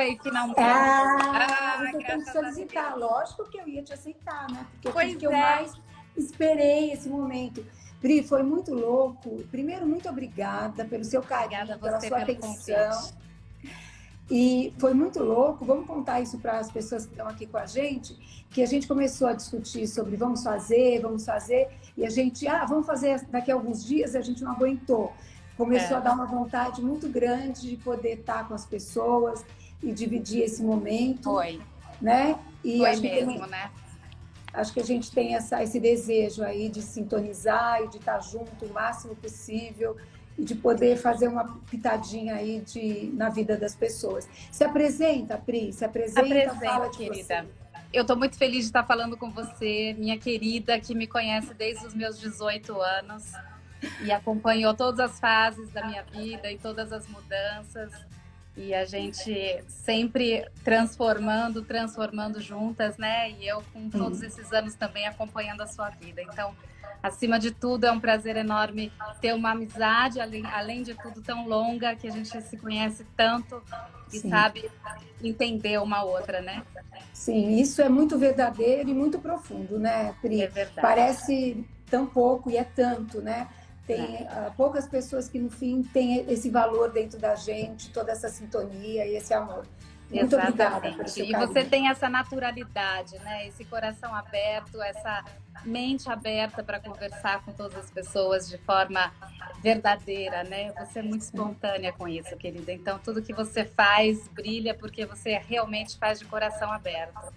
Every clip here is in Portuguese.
foi, finalmente. Você tem que solicitar. Lógico que eu ia te aceitar, né? Porque Pois foi o que eu mais esperei esse momento. Pri, foi muito louco. Primeiro, muito obrigada pelo seu carinho, pela sua atenção. E foi muito louco. Vamos contar isso para as pessoas que estão aqui com a gente, que a gente começou a discutir sobre vamos fazer, e a gente, vamos fazer daqui a alguns dias, e a gente não aguentou. Começou a dar uma vontade muito grande de poder estar com as pessoas e dividir esse momento. Foi. Né? E foi mesmo, né? Acho que a gente tem esse desejo aí de sintonizar e de estar junto o máximo possível e de poder fazer uma pitadinha aí na vida das pessoas. Se apresenta, Pri, fala de querida. Você. Eu estou muito feliz de estar falando com você, minha querida, que me conhece desde os meus 18 anos e acompanhou todas as fases da minha vida e todas as mudanças. E a gente sempre transformando juntas, né? E eu com todos esses anos também acompanhando a sua vida. Então, acima de tudo, é um prazer enorme ter uma amizade, além de tudo, tão longa, que a gente se conhece tanto e sabe entender uma outra, né? Sim, isso é muito verdadeiro e muito profundo, né, Pri? É verdade. Parece tão pouco e é tanto, né? Tem poucas pessoas que, no fim, têm esse valor dentro da gente, toda essa sintonia e esse amor. Muito obrigada pelo seu carinho. E você tem essa naturalidade, né? Esse coração aberto, essa mente aberta para conversar com todas as pessoas de forma verdadeira, né? Você é muito espontânea com isso, querida. Então, tudo que você faz brilha porque você realmente faz de coração aberto.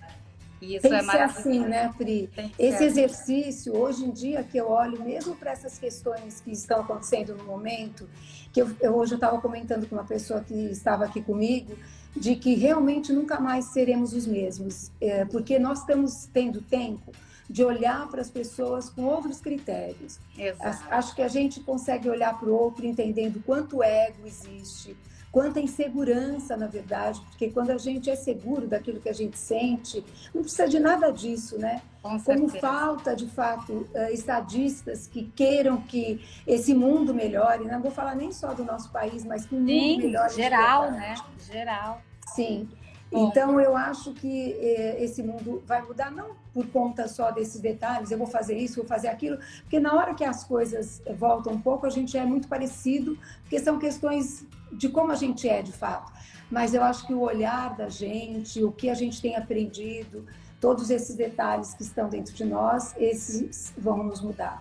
E isso tem que ser assim, né, Pri? Esse exercício, hoje em dia, que eu olho mesmo para essas questões que estão acontecendo no momento, que hoje eu estava comentando com uma pessoa que estava aqui comigo, de que realmente nunca mais seremos os mesmos, porque nós estamos tendo tempo de olhar para as pessoas com outros critérios. Exato. Acho que a gente consegue olhar para o outro entendendo quanto ego existe, quanta insegurança, na verdade, porque quando a gente é seguro daquilo que a gente sente, não precisa de nada disso, né? Como falta, de fato, estadistas que queiram que esse mundo melhore, não vou falar nem só do nosso país, mas que o mundo melhore. Geral, né? Geral. Sim. Então, eu acho que esse mundo vai mudar, não por conta só desses detalhes, eu vou fazer isso, vou fazer aquilo, porque na hora que as coisas voltam um pouco, a gente é muito parecido, porque são questões de como a gente é, de fato. Mas eu acho que o olhar da gente, o que a gente tem aprendido, todos esses detalhes que estão dentro de nós, esses vão nos mudar.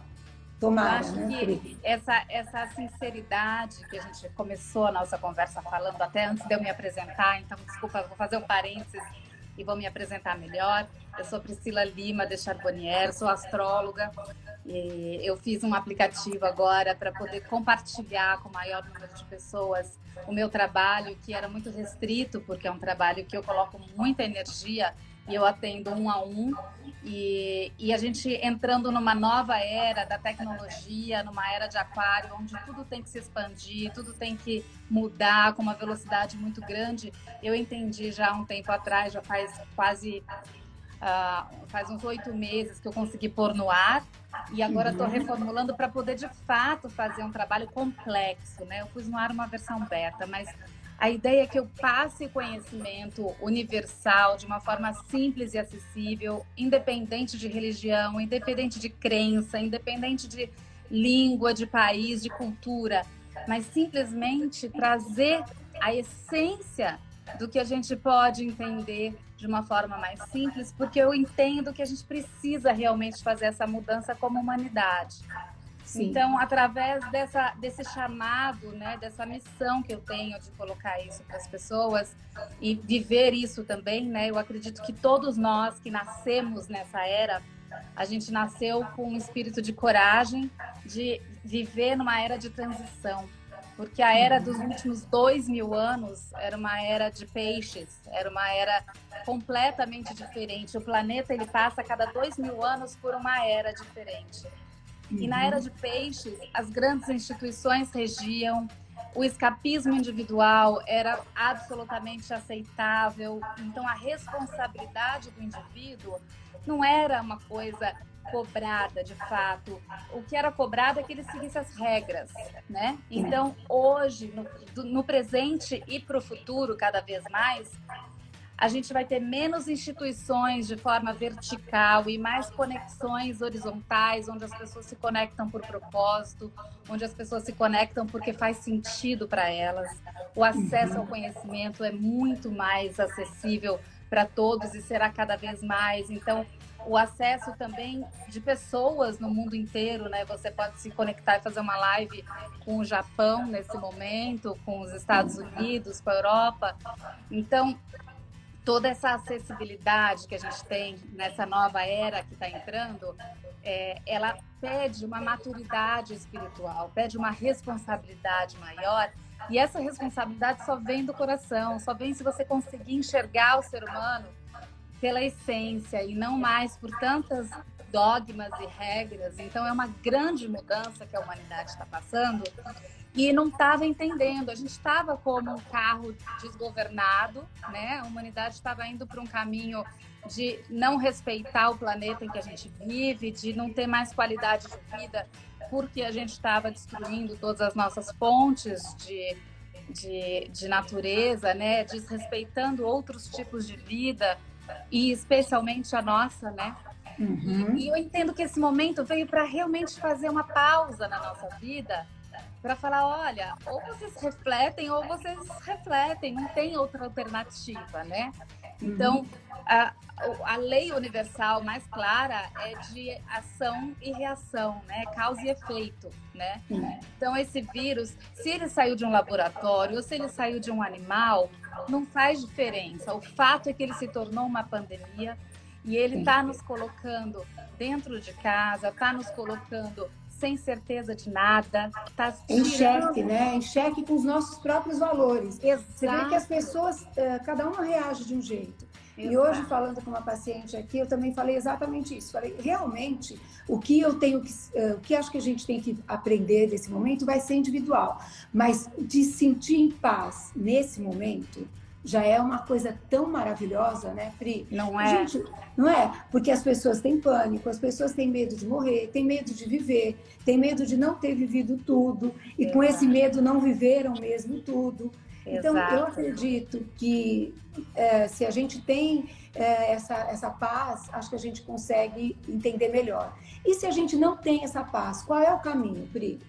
Tomara, acho né, que essa sinceridade que a gente começou a nossa conversa falando, até antes de eu me apresentar, então, desculpa, vou fazer um parênteses e vou me apresentar melhor. Eu sou Priscila Lima de Charbonnier, sou astróloga, e eu fiz um aplicativo agora para poder compartilhar com o maior número de pessoas o meu trabalho, que era muito restrito, porque é um trabalho que eu coloco muita energia e eu atendo 1 a 1, e a gente entrando numa nova era da tecnologia, numa era de aquário, onde tudo tem que se expandir, tudo tem que mudar com uma velocidade muito grande. Eu entendi já há um tempo atrás, já faz quase faz uns 8 meses que eu consegui pôr no ar, e agora estou reformulando para poder de fato fazer um trabalho complexo, né? Eu pus no ar uma versão beta, mas a ideia é que eu passe conhecimento universal de uma forma simples e acessível, independente de religião, independente de crença, independente de língua, de país, de cultura, mas simplesmente trazer a essência do que a gente pode entender de uma forma mais simples, porque eu entendo que a gente precisa realmente fazer essa mudança como humanidade. Sim. Então, através desse chamado, né, dessa missão que eu tenho de colocar isso para as pessoas e viver isso também, né, eu acredito que todos nós que nascemos nessa era, a gente nasceu com um espírito de coragem de viver numa era de transição, porque a era dos últimos 2000 anos era uma era de peixes, era uma era completamente diferente. O planeta ele passa a cada 2000 anos por uma era diferente. E na era de peixes, as grandes instituições regiam, o escapismo individual era absolutamente aceitável. Então, a responsabilidade do indivíduo não era uma coisa cobrada, de fato. O que era cobrado é que ele seguisse as regras, né? Então, hoje, no presente e para o futuro, cada vez mais, a gente vai ter menos instituições de forma vertical e mais conexões horizontais, onde as pessoas se conectam por propósito, onde as pessoas se conectam porque faz sentido para elas. O acesso ao conhecimento é muito mais acessível para todos e será cada vez mais. Então, o acesso também de pessoas no mundo inteiro, né? Você pode se conectar e fazer uma live com o Japão nesse momento, com os Estados Unidos, com a Europa. Então, toda essa acessibilidade que a gente tem nessa nova era que está entrando, ela pede uma maturidade espiritual, pede uma responsabilidade maior, e essa responsabilidade só vem do coração, só vem se você conseguir enxergar o ser humano pela essência e não mais por tantas dogmas e regras. Então é uma grande mudança que a humanidade está passando e não estava entendendo. A gente estava como um carro desgovernado, né? A humanidade estava indo para um caminho de não respeitar o planeta em que a gente vive, de não ter mais qualidade de vida, porque a gente estava destruindo todas as nossas fontes de natureza, né? Desrespeitando outros tipos de vida e especialmente a nossa, né? E eu entendo que esse momento veio para realmente fazer uma pausa na nossa vida, para falar, olha, ou vocês refletem ou vocês refletem, não tem outra alternativa, né? Então, a lei universal mais clara é de ação e reação, né? Causa e efeito, né? Então, esse vírus, se ele saiu de um laboratório ou se ele saiu de um animal, não faz diferença. O fato é que ele se tornou uma pandemia e ele está nos colocando dentro de casa, está nos colocando sem certeza de nada, tá em xeque, né? Em xeque com os nossos próprios valores. Exato. Você vê que as pessoas, cada uma reage de um jeito. Exato. E hoje, falando com uma paciente aqui, eu também falei exatamente isso. Falei, realmente, o que acho que a gente tem que aprender desse momento vai ser individual. Mas de sentir em paz nesse momento já é uma coisa tão maravilhosa, né, Pri? Não é? Gente, não é? Porque as pessoas têm pânico, as pessoas têm medo de morrer, têm medo de viver, têm medo de não ter vivido tudo, e com esse medo não viveram mesmo tudo. Então, eu acredito que se a gente tem essa paz, acho que a gente consegue entender melhor. E se a gente não tem essa paz, qual é o caminho, Pri?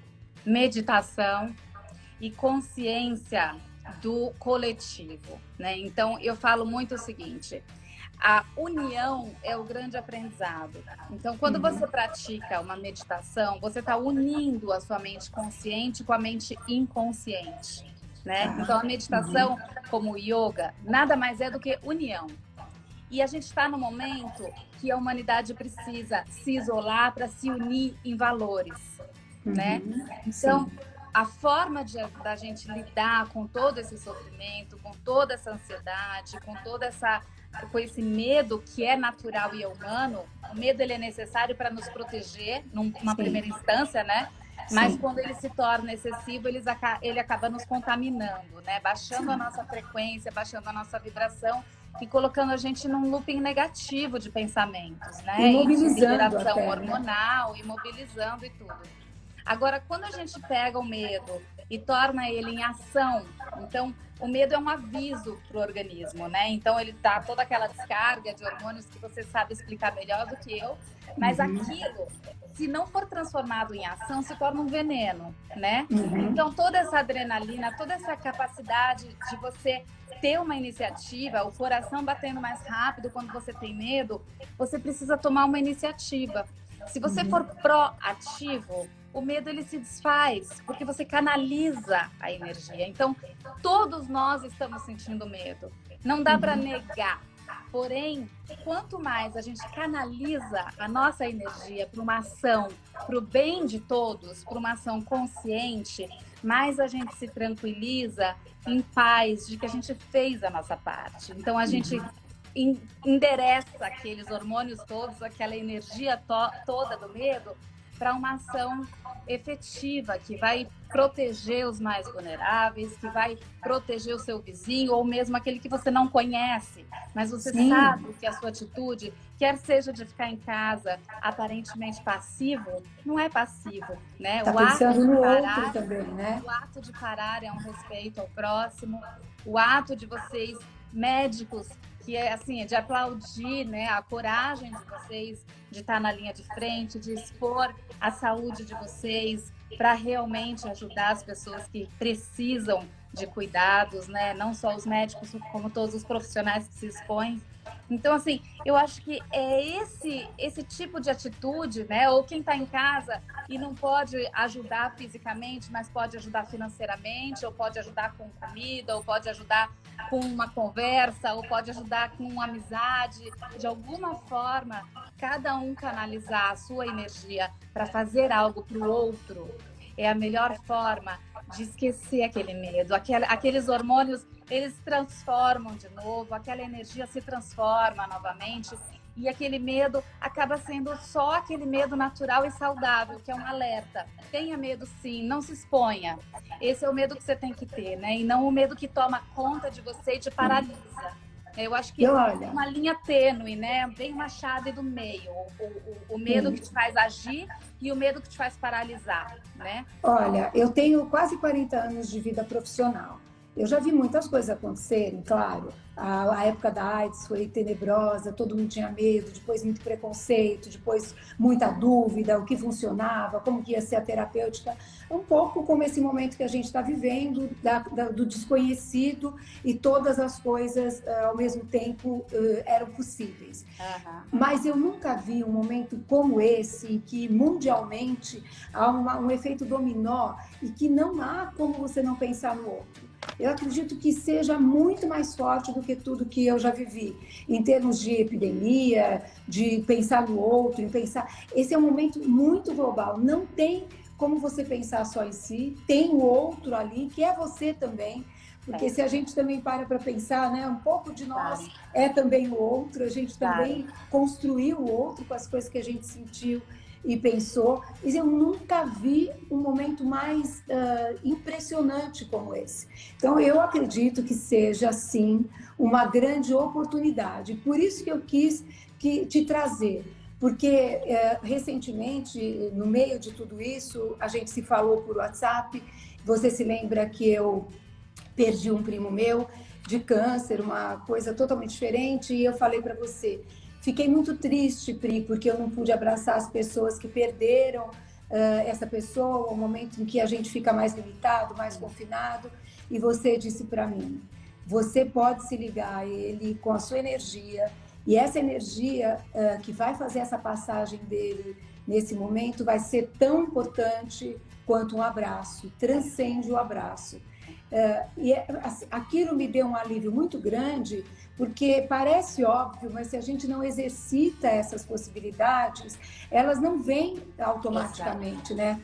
Meditação e consciência do coletivo, né? Então, eu falo muito o seguinte, a união é o grande aprendizado. Então, quando você pratica uma meditação, você está unindo a sua mente consciente com a mente inconsciente, né? Então, a meditação, como o yoga, nada mais é do que união. E a gente está no momento que a humanidade precisa se isolar para se unir em valores, né? Então, a forma da gente lidar com todo esse sofrimento, com toda essa ansiedade, com esse medo que é natural e é humano, o medo ele é necessário para nos proteger numa primeira instância, né? Mas quando ele se torna excessivo, ele acaba nos contaminando, né? Baixando a nossa frequência, baixando a nossa vibração e colocando a gente num looping negativo de pensamentos, né? Imobilizando até, hormonal, imobilizando e tudo. Agora, quando a gente pega o medo e torna ele em ação, então o medo é um aviso para o organismo, né? Então ele dá toda aquela descarga de hormônios que você sabe explicar melhor do que eu, mas aquilo, se não for transformado em ação, se torna um veneno, né? Então toda essa adrenalina, toda essa capacidade de você ter uma iniciativa, o coração batendo mais rápido quando você tem medo, você precisa tomar uma iniciativa. Se você for proativo, o medo ele se desfaz, porque você canaliza a energia. Então, todos nós estamos sentindo medo. Não dá para negar. Porém, quanto mais a gente canaliza a nossa energia para uma ação, para o bem de todos, para uma ação consciente, mais a gente se tranquiliza em paz de que a gente fez a nossa parte. Então, a gente endereça aqueles hormônios todos, aquela energia toda do medo, para uma ação efetiva, que vai proteger os mais vulneráveis, que vai proteger o seu vizinho, ou mesmo aquele que você não conhece, mas você sabe que a sua atitude, quer seja de ficar em casa aparentemente passivo, não é passivo, né? Tá pensando no outro também, né? O ato de parar é um respeito ao próximo, o ato de vocês, médicos, que é assim, de aplaudir, né, a coragem de vocês de estar na linha de frente, de expor a saúde de vocês para realmente ajudar as pessoas que precisam de cuidados, né? Não só os médicos, como todos os profissionais que se expõem. Então, assim, eu acho que é esse tipo de atitude, né? Ou quem está em casa e não pode ajudar fisicamente, mas pode ajudar financeiramente, ou pode ajudar com comida, ou pode ajudar com uma conversa, ou pode ajudar com uma amizade. De alguma forma, cada um canalizar a sua energia para fazer algo para o outro é a melhor forma de esquecer aquele medo. Aqueles hormônios, eles se transformam de novo, aquela energia se transforma novamente e aquele medo acaba sendo só aquele medo natural e saudável, que é um alerta. Tenha medo sim, não se exponha. Esse é o medo que você tem que ter, né? E não o medo que toma conta de você e te paralisa. Eu acho que é uma linha tênue, né? Bem uma chave do meio. O medo que te faz agir e o medo que te faz paralisar, né? Olha, eu tenho quase 40 anos de vida profissional. Eu já vi muitas coisas acontecerem, claro. A época da AIDS foi tenebrosa, todo mundo tinha medo, depois muito preconceito, depois muita dúvida, o que funcionava, como que ia ser a terapêutica. Um pouco como esse momento que a gente está vivendo, do desconhecido e todas as coisas ao mesmo tempo eram possíveis. Mas eu nunca vi um momento como esse, em que mundialmente há um efeito dominó e que não há como você não pensar no outro. Eu acredito que seja muito mais forte do que tudo que eu já vivi, em termos de epidemia, de pensar no outro, em pensar... Esse é um momento muito global, não tem como você pensar só em si, tem o outro ali, que é você também, porque se a gente também para pensar, né, um pouco de nós é também o outro, a gente também construiu o outro com as coisas que a gente sentiu e pensou. E eu nunca vi um momento mais impressionante como esse. Então, eu acredito que seja, sim, uma grande oportunidade. Por isso que eu quis te trazer, porque recentemente, no meio de tudo isso, a gente se falou por WhatsApp. Você se lembra que eu perdi um primo meu de câncer, uma coisa totalmente diferente, e eu falei para você... Fiquei muito triste, Pri, porque eu não pude abraçar as pessoas que perderam essa pessoa, o momento em que a gente fica mais limitado, mais confinado. E você disse para mim, você pode se ligar a ele com a sua energia, e essa energia que vai fazer essa passagem dele nesse momento vai ser tão importante quanto um abraço, transcende o abraço. E aquilo me deu um alívio muito grande, porque parece óbvio, mas se a gente não exercita essas possibilidades, elas não vêm automaticamente, né?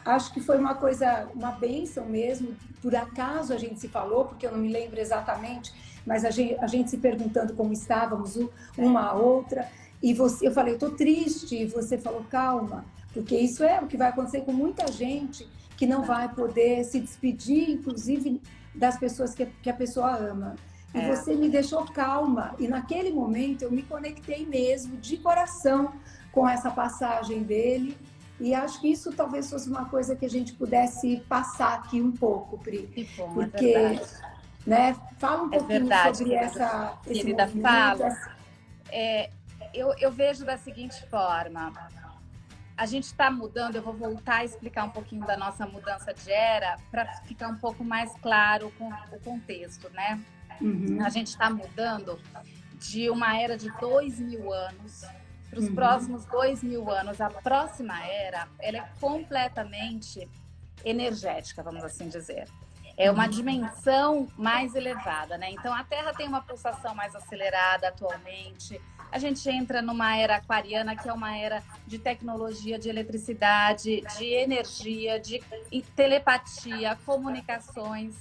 Acho que foi uma coisa, uma bênção mesmo, por acaso a gente se falou, porque eu não me lembro exatamente, mas a gente se perguntando como estávamos uma a outra, e eu falei, eu estou triste, e você falou, calma, porque isso é o que vai acontecer com muita gente que não vai poder se despedir, inclusive das pessoas que a pessoa ama. E você me deixou calma. E naquele momento eu me conectei mesmo, de coração, com essa passagem dele. E acho que isso talvez fosse uma coisa que a gente pudesse passar aqui um pouco, Pri. Que bom, porque, né, fala um pouquinho sobre esse movimento. Fala. Eu vejo da seguinte forma... A gente está mudando, eu vou voltar a explicar um pouquinho da nossa mudança de era para ficar um pouco mais claro com o contexto, né? A gente está mudando de uma era de 2.000 anos para os próximos 2.000 anos. A próxima era, ela é completamente energética, vamos assim dizer. É uma dimensão mais elevada, né? Então, a Terra tem uma pulsação mais acelerada atualmente. A gente entra numa era aquariana, que é uma era de tecnologia, de eletricidade, de energia, de telepatia, comunicações.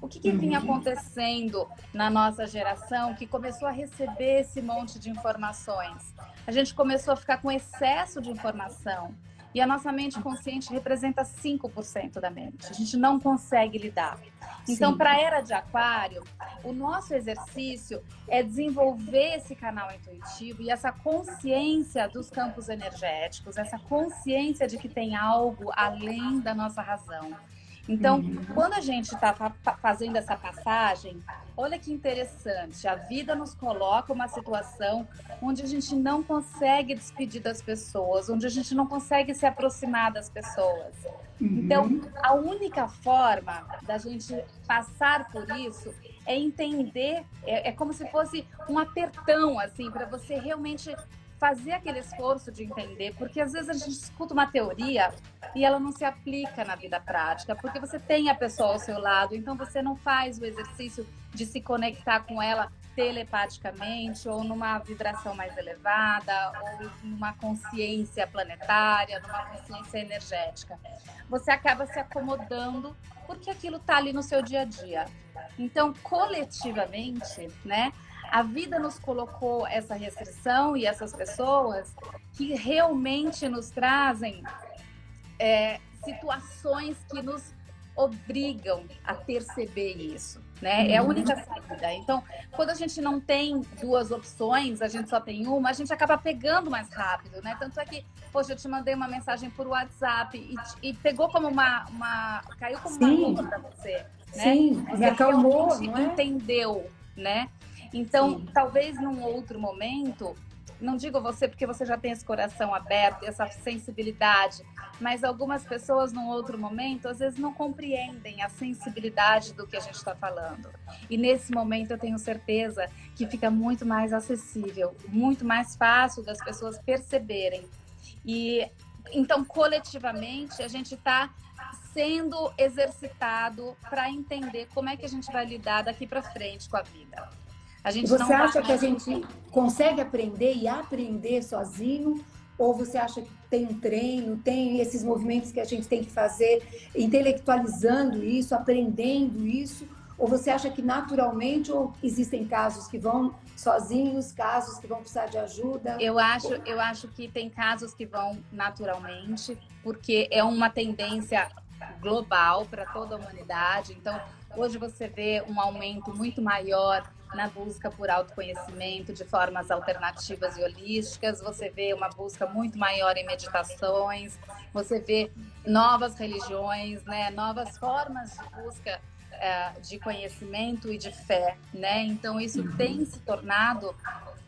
O que vinha acontecendo na nossa geração que começou a receber esse monte de informações? A gente começou a ficar com excesso de informação. e a nossa mente consciente representa 5% da mente. A gente não consegue lidar. Então, para a era de Aquário, o nosso exercício é desenvolver esse canal intuitivo e essa consciência dos campos energéticos, essa consciência de que tem algo além da nossa razão. Então, quando a gente está fazendo essa passagem, olha que interessante, a vida nos coloca uma situação onde a gente não consegue despedir das pessoas, onde a gente não consegue se aproximar das pessoas. Então, a única forma da gente passar por isso é entender, é como se fosse um apertão, assim, para você realmente fazer aquele esforço de entender, porque às vezes a gente escuta uma teoria e ela não se aplica na vida prática, porque você tem a pessoa ao seu lado, então você não faz o exercício de se conectar com ela telepaticamente, ou numa vibração mais elevada, ou numa consciência planetária, numa consciência energética. Você acaba se acomodando porque aquilo está ali no seu dia a dia. Então, coletivamente, né? A vida nos colocou essa restrição e essas pessoas que realmente nos trazem situações que nos obrigam a perceber isso, né? É a única saída. Então, quando a gente não tem duas opções, a gente só tem uma, a gente acaba pegando mais rápido, né? Tanto é que, poxa, eu te mandei uma mensagem por WhatsApp e pegou como caiu como uma luva para você, né? Sim, me acalmou, não é? Entendeu, né? Então, talvez num outro momento, não digo você porque você já tem esse coração aberto, essa sensibilidade, mas algumas pessoas num outro momento, às vezes não compreendem a sensibilidade do que a gente está falando. E nesse momento eu tenho certeza que fica muito mais acessível, muito mais fácil das pessoas perceberem. E então, coletivamente, a gente está sendo exercitado para entender como é que a gente vai lidar daqui para frente com a vida. Você acha que a gente consegue aprender e aprender sozinho? Ou você acha que tem um treino, tem esses movimentos que a gente tem que fazer, intelectualizando isso, aprendendo isso? Ou você acha que naturalmente, ou existem casos que vão sozinhos, casos que vão precisar de ajuda? Eu acho que tem casos que vão naturalmente, porque é uma tendência global para toda a humanidade. Então, hoje você vê um aumento muito maior na busca por autoconhecimento de formas alternativas e holísticas, você vê uma busca muito maior em meditações, você vê novas religiões, né? Novas formas de busca de conhecimento e de fé, né? Então, isso tem se tornado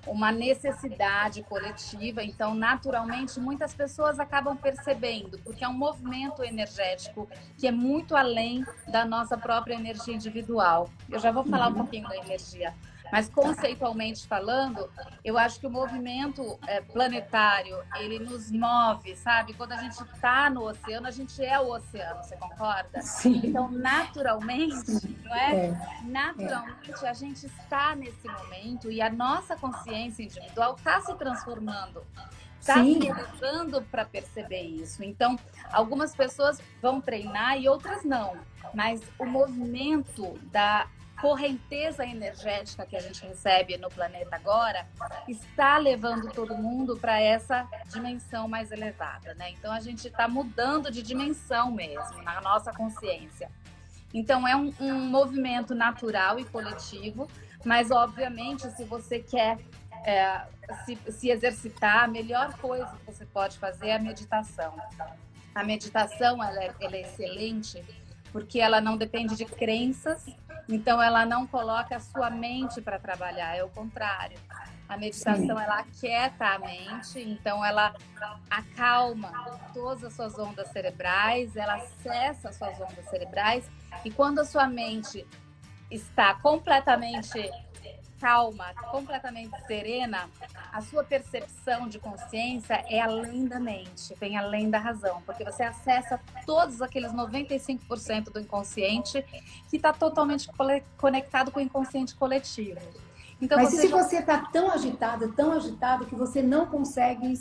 uma necessidade coletiva, então naturalmente muitas pessoas acabam percebendo, porque é um movimento energético que é muito além da nossa própria energia individual. Eu já vou falar um pouquinho da energia, mas conceitualmente falando, eu acho que o movimento planetário, ele nos move, sabe? Quando a gente está no oceano, a gente é o oceano, você concorda? Sim. Então, naturalmente, não é? Naturalmente, a gente está nesse momento e a nossa consciência individual está se transformando. Está se elevando para perceber isso. Então, algumas pessoas vão treinar e outras não. Mas o movimento da correnteza energética que a gente recebe no planeta agora está levando todo mundo para essa dimensão mais elevada, né? Então, a gente está mudando de dimensão mesmo, na nossa consciência. Então, é um movimento natural e coletivo, mas, obviamente, se você quer se exercitar, a melhor coisa que você pode fazer é a meditação. A meditação, ela é excelente porque ela não depende de crenças, então ela não coloca a sua mente para trabalhar, é o contrário. A meditação, ela aquieta a mente, então ela acalma todas as suas ondas cerebrais, ela acessa as suas ondas cerebrais, e quando a sua mente está completamente calma, completamente serena, a sua percepção de consciência é além da mente, vem além da razão, porque você acessa todos aqueles 95% do inconsciente que está totalmente conectado com o inconsciente coletivo. Então, mas se você está tão agitado, que você não consegue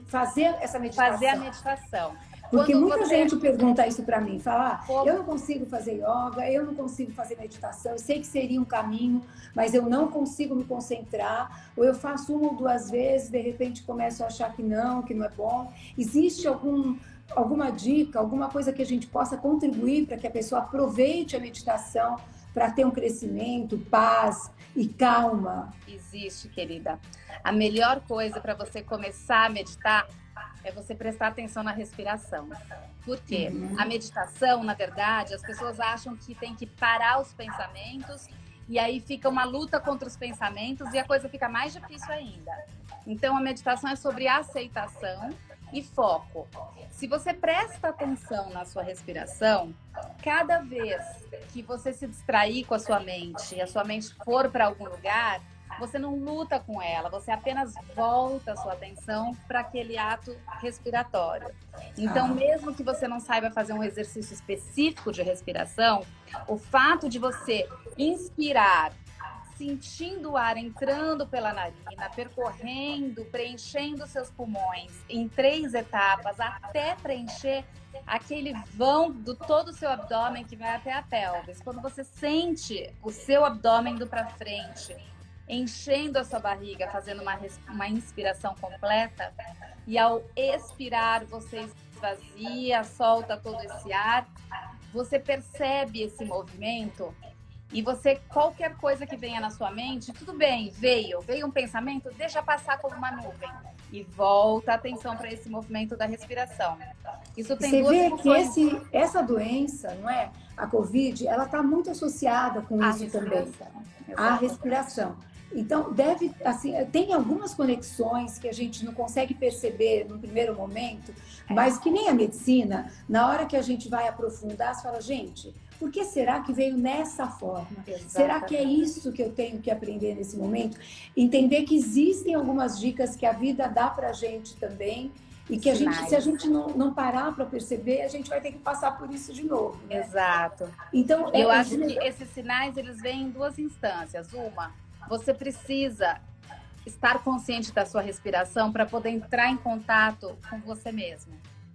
fazer essa meditação? Fazer a meditação. Porque muita gente pergunta isso para mim, fala, eu não consigo fazer yoga, eu não consigo fazer meditação, eu sei que seria um caminho, mas eu não consigo me concentrar, ou eu faço uma ou duas vezes, de repente começo a achar que não é bom. Existe alguma dica, alguma coisa que a gente possa contribuir para que a pessoa aproveite a meditação para ter um crescimento, paz e calma? Existe, querida. A melhor coisa para você começar a meditar é você prestar atenção na respiração. Por quê? A meditação, na verdade, as pessoas acham que tem que parar os pensamentos e aí fica uma luta contra os pensamentos e a coisa fica mais difícil ainda. Então, a meditação é sobre aceitação e foco. Se você presta atenção na sua respiração, cada vez que você se distrair com a sua mente e a sua mente for para algum lugar, você não luta com ela, você apenas volta a sua atenção para aquele ato respiratório. Então, mesmo que você não saiba fazer um exercício específico de respiração, o fato de você inspirar, sentindo o ar entrando pela narina, percorrendo, preenchendo seus pulmões em 3 etapas, até preencher aquele vão do todo o seu abdômen que vai até a pelvis. Quando você sente o seu abdômen indo para frente, enchendo a sua barriga, fazendo uma inspiração completa, e ao expirar você esvazia, solta todo esse ar, você percebe esse movimento e você, qualquer coisa que venha na sua mente, tudo bem, veio um pensamento, deixa passar como uma nuvem e volta a atenção para esse movimento da respiração. Isso tem Você duas vê funções. que essa doença, não é? A Covid, ela está muito associada com isso também, a respiração. Então, tem algumas conexões que a gente não consegue perceber no primeiro momento, mas que nem a medicina, na hora que a gente vai aprofundar, você fala, gente, por que será que veio nessa forma? Exatamente. Será que é isso que eu tenho que aprender nesse momento? Entender que existem algumas dicas que a vida dá pra gente também, e que se a gente não parar para perceber, a gente vai ter que passar por isso de novo. Né? Exato. Então, eu acho que esses sinais, eles vêm em 2 instâncias. Uma, você precisa estar consciente da sua respiração para poder entrar em contato com você mesmo,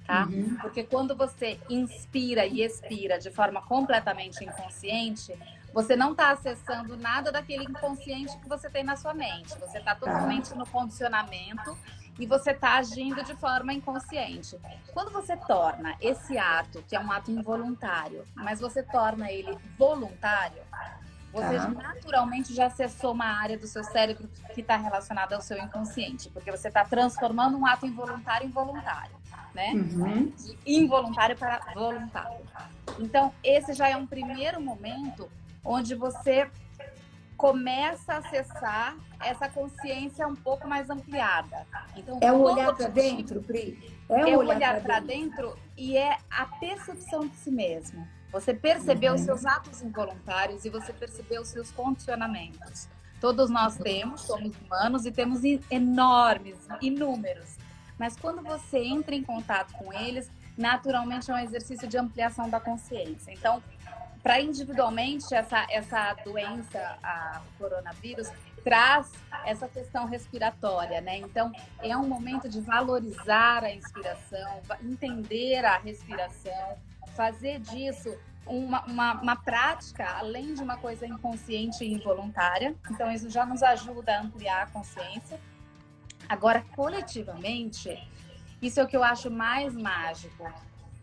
tá? Porque quando você inspira e expira de forma completamente inconsciente, você não está acessando nada daquele inconsciente que você tem na sua mente. Você está totalmente no condicionamento e você está agindo de forma inconsciente. Quando você torna esse ato, que é um ato involuntário, mas você torna ele voluntário, você naturalmente já acessou uma área do seu cérebro que está relacionada ao seu inconsciente, porque você está transformando um ato involuntário em voluntário, né? De involuntário para voluntário. Então, esse já é um primeiro momento onde você começa a acessar essa consciência um pouco mais ampliada. Então, é o olhar para dentro, Pri? É o olhar para dentro e é a percepção de si mesmo. Você percebeu os seus atos involuntários e você percebeu os seus condicionamentos. Todos nós somos humanos e temos enormes, inúmeros. Mas quando você entra em contato com eles, naturalmente é um exercício de ampliação da consciência. Então, para individualmente, essa doença, o coronavírus, traz essa questão respiratória, né? Então, é um momento de valorizar a inspiração, entender a respiração, fazer disso uma prática, além de uma coisa inconsciente e involuntária. Então, isso já nos ajuda a ampliar a consciência. Agora, coletivamente, isso é o que eu acho mais mágico.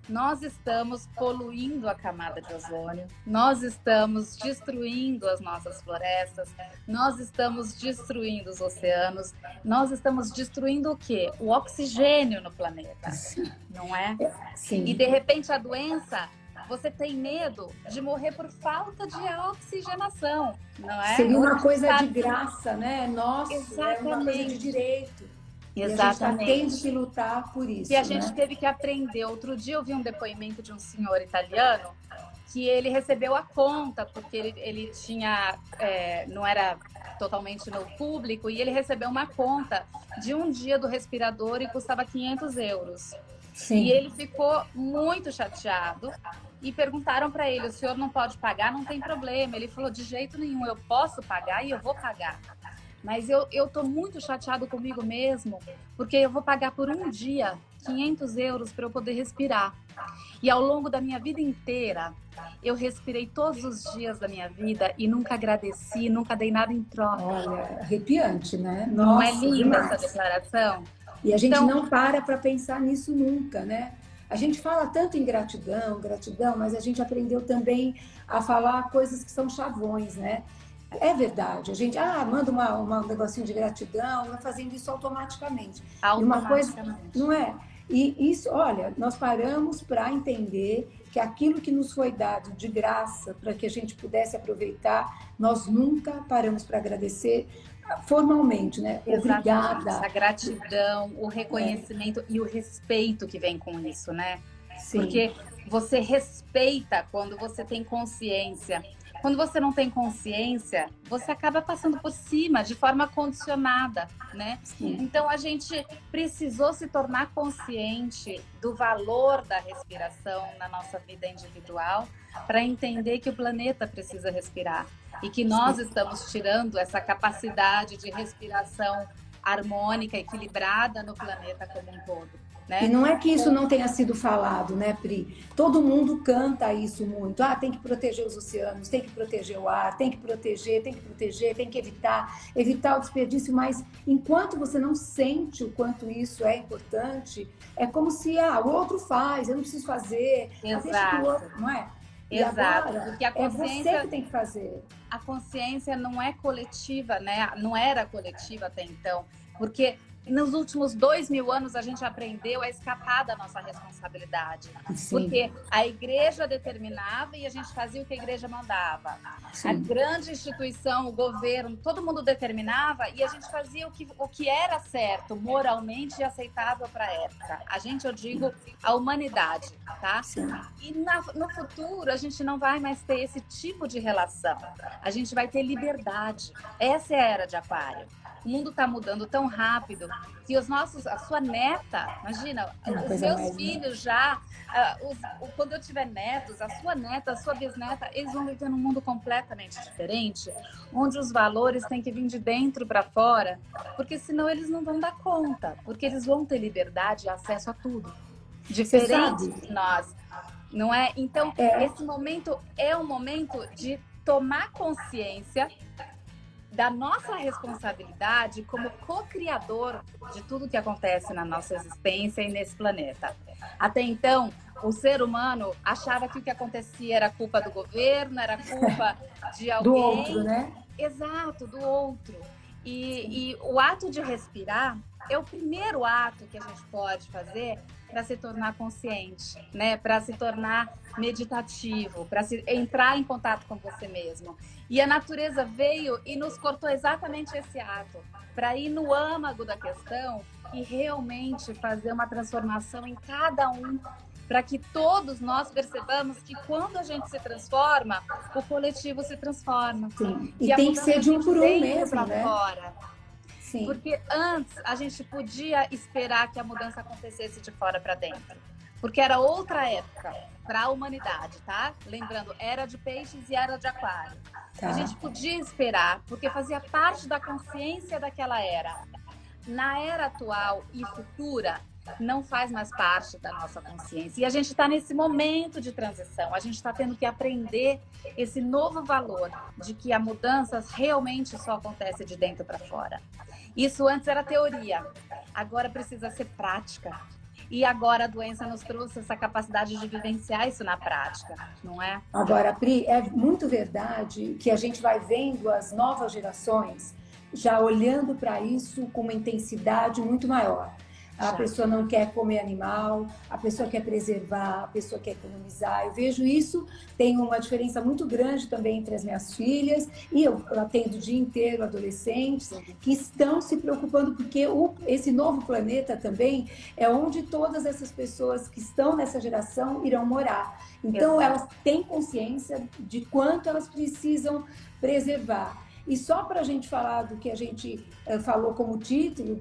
Nós estamos poluindo a camada de ozônio, nós estamos destruindo as nossas florestas, nós estamos destruindo os oceanos, nós estamos destruindo o quê? O oxigênio no planeta, não é? Sim. E de repente a doença, você tem medo de morrer por falta de oxigenação, não é? Seria uma coisa de graça, né? Nossa, exatamente. É uma coisa de direito. Exatamente. E a gente está tendo que lutar por isso. E a gente teve que aprender. Outro dia eu vi um depoimento de um senhor italiano que ele recebeu a conta, porque ele tinha, não era totalmente no público, e ele recebeu uma conta de um dia do respirador e custava 500 euros. Sim. E ele ficou muito chateado e perguntaram para ele, o senhor não pode pagar? Não tem problema. Ele falou, de jeito nenhum, eu posso pagar e eu vou pagar. Mas eu tô muito chateado comigo mesmo, porque eu vou pagar por um dia 500 euros para eu poder respirar. E ao longo da minha vida inteira, eu respirei todos os dias da minha vida e nunca agradeci, nunca dei nada em troca. Olha, arrepiante, né? Nossa, não é linda essa declaração? E a gente não para pensar nisso nunca, né? A gente fala tanto em gratidão, mas a gente aprendeu também a falar coisas que são chavões, né? É verdade, a gente manda um negocinho de gratidão, vai fazendo isso automaticamente. E uma coisa, não é? E isso, olha, nós paramos para entender que aquilo que nos foi dado de graça para que a gente pudesse aproveitar, nós nunca paramos para agradecer formalmente, né? Obrigada. A gratidão, o reconhecimento e o respeito que vem com isso, né? Sim. Porque você respeita quando você tem consciência. Quando você não tem consciência, você acaba passando por cima de forma condicionada, né? Sim. Então, a gente precisou se tornar consciente do valor da respiração na nossa vida individual para entender que o planeta precisa respirar e que nós estamos tirando essa capacidade de respiração harmônica, equilibrada no planeta como um todo. Né? E não é que isso não tenha sido falado, né, Pri? Todo mundo canta isso muito. Tem que proteger os oceanos, tem que proteger o ar, tem que proteger, tem que evitar o desperdício. Mas enquanto você não sente o quanto isso é importante, é como se o outro faz, eu não preciso fazer. Exato. Deixa que o outro, não é? Exato. Agora, porque a consciência, é você que tem que fazer. A consciência não é coletiva, né? Não era coletiva até então, porque nos últimos 2000 anos a gente aprendeu a escapar da nossa responsabilidade. Sim. Porque a igreja determinava e a gente fazia o que a igreja mandava. Sim. A grande instituição, o governo, todo mundo determinava e a gente fazia o que era certo, moralmente aceitável para a época. A gente, eu digo, a humanidade, tá? Sim. E no futuro a gente não vai mais ter esse tipo de relação. A gente vai ter liberdade. Essa é a era de Aquário. O mundo está mudando tão rápido que a sua neta, imagina, os seus filhos já, quando eu tiver netos, a sua neta, a sua bisneta, eles vão viver num mundo completamente diferente, onde os valores têm que vir de dentro para fora, porque senão eles não vão dar conta, porque eles vão ter liberdade e acesso a tudo, diferente de nós, não é? Então, esse momento é um momento de tomar consciência da nossa responsabilidade como co-criador de tudo que acontece na nossa existência e nesse planeta. Até então, o ser humano achava que o que acontecia era culpa do governo, era culpa de alguém. Do outro, né? Exato, do outro. E o ato de respirar é o primeiro ato que a gente pode fazer para se tornar consciente, né? Para se tornar meditativo, para entrar em contato com você mesmo. E a natureza veio e nos cortou exatamente esse ato, para ir no âmago da questão e realmente fazer uma transformação em cada um, para que todos nós percebamos que quando a gente se transforma, o coletivo se transforma. Sim. E tem que ser de um por um mesmo, né? Fora. Sim. Porque antes a gente podia esperar que a mudança acontecesse de fora para dentro. Porque era outra época para a humanidade, tá? Lembrando, era de peixes e era de aquário. Tá. A gente podia esperar, porque fazia parte da consciência daquela era. Na era atual e futura, não faz mais parte da nossa consciência. E a gente está nesse momento de transição. A gente está tendo que aprender esse novo valor de que a mudança realmente só acontece de dentro para fora. Isso antes era teoria, agora precisa ser prática. E agora a doença nos trouxe essa capacidade de vivenciar isso na prática, não é? Agora, Pri, é muito verdade que a gente vai vendo as novas gerações já olhando para isso com uma intensidade muito maior. A pessoa não quer comer animal, a pessoa quer preservar, a pessoa quer economizar. Eu vejo isso, tem uma diferença muito grande também entre as minhas filhas, e eu atendo o dia inteiro adolescentes que estão se preocupando, porque esse novo planeta também é onde todas essas pessoas que estão nessa geração irão morar. Então, elas têm consciência de quanto elas precisam preservar. E só para a gente falar do que a gente falou como título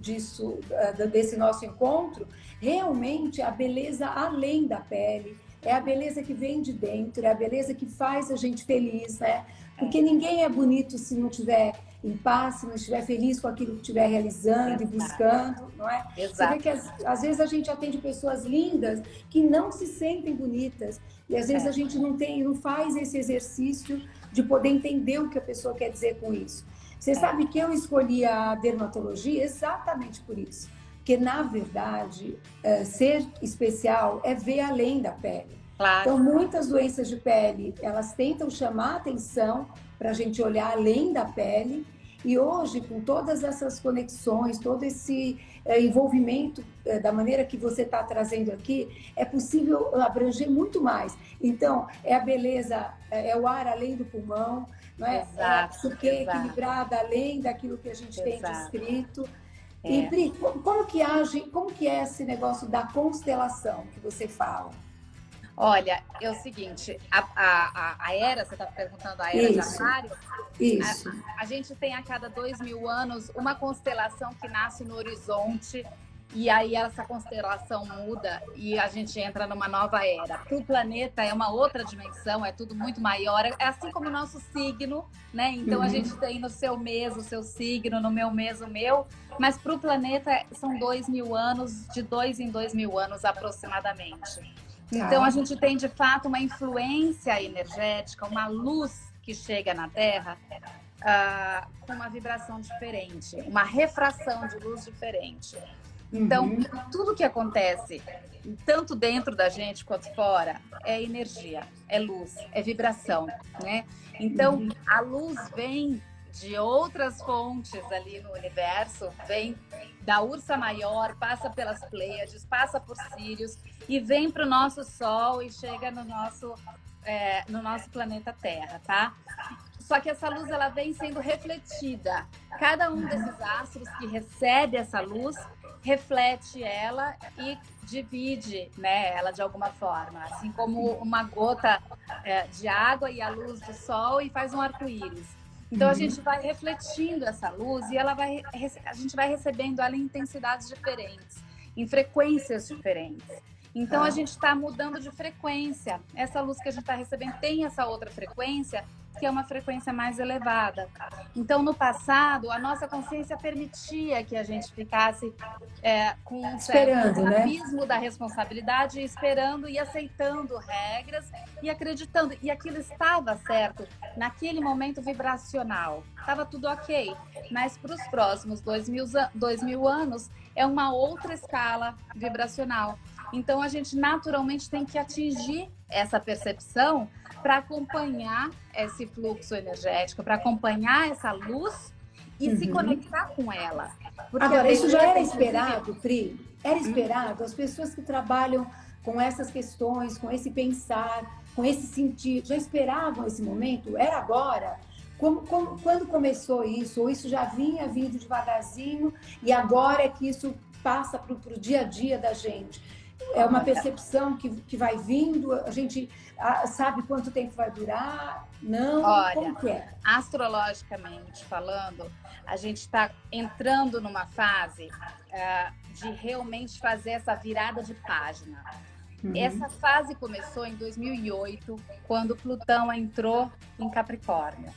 desse nosso encontro, realmente a beleza além da pele, é a beleza que vem de dentro, é a beleza que faz a gente feliz, né? Porque ninguém é bonito se não tiver em paz, se não estiver feliz com aquilo que estiver realizando e buscando, não é? Exato. Você vê que às vezes a gente atende pessoas lindas que não se sentem bonitas e às vezes a gente não faz esse exercício de poder entender o que a pessoa quer dizer com isso. Você sabe que eu escolhi a dermatologia exatamente por isso, porque na verdade ser especial é ver além da pele. Claro. Então, muitas doenças de pele, elas tentam chamar a atenção para a gente olhar além da pele. E hoje, com todas essas conexões, todo esse envolvimento da maneira que você está trazendo aqui, é possível abranger muito mais. Então, é a beleza, é o ar além do pulmão, não é? Exato, é a psique equilibrada além daquilo que a gente tem descrito. E, Pri, como que é esse negócio da constelação que você fala? Olha, é o seguinte, a era, você está perguntando a era de Aquário? Isso. A gente tem a cada 2.000 anos uma constelação que nasce no horizonte e aí essa constelação muda e a gente entra numa nova era. Para o planeta é uma outra dimensão, é tudo muito maior, é assim como o nosso signo, né? Então a gente tem no seu mês o seu signo, no meu mês o meu, mas para o planeta são 2.000 anos, de 2 em 2.000 anos aproximadamente. Então, a gente tem, de fato, uma influência energética, uma luz que chega na Terra com uma vibração diferente, uma refração de luz diferente. Então, tudo que acontece, tanto dentro da gente quanto fora, é energia, é luz, é vibração, né? Então, a luz vem de outras fontes ali no universo, vem da Ursa Maior, passa pelas Pleiades, passa por Sírios e vem para o nosso Sol e chega no nosso planeta Terra, tá? Só que essa luz ela vem sendo refletida. Cada um desses astros que recebe essa luz reflete ela e divide, né, ela de alguma forma, assim como uma gota de água e a luz do Sol e faz um arco-íris. Então, a gente vai refletindo essa luz e a gente vai recebendo ela em intensidades diferentes, em frequências diferentes. Então, a gente está mudando de frequência. Essa luz que a gente está recebendo tem essa outra frequência, que é uma frequência mais elevada. Então, no passado, a nossa consciência permitia que a gente ficasse com um certo abismo da responsabilidade, esperando e aceitando regras e acreditando. E aquilo estava certo naquele momento vibracional. Estava tudo ok. Mas para os próximos 2.000 anos, é uma outra escala vibracional. Então, a gente naturalmente tem que atingir essa percepção para acompanhar esse fluxo energético, para acompanhar essa luz e se conectar com ela. Porque agora, isso já era esperado, Pri? Era esperado? As pessoas que trabalham com essas questões, com esse pensar, com esse sentir, já esperavam esse momento? Era agora? Quando começou isso? Ou isso já vinha vindo devagarzinho e agora é que isso passa para o dia a dia da gente? É uma percepção que vai vindo, a gente sabe quanto tempo vai durar? Não? Olha, como que é? Astrologicamente falando, a gente está entrando numa fase de realmente fazer essa virada de página. Essa fase começou em 2008, quando Plutão entrou em Capricórnio.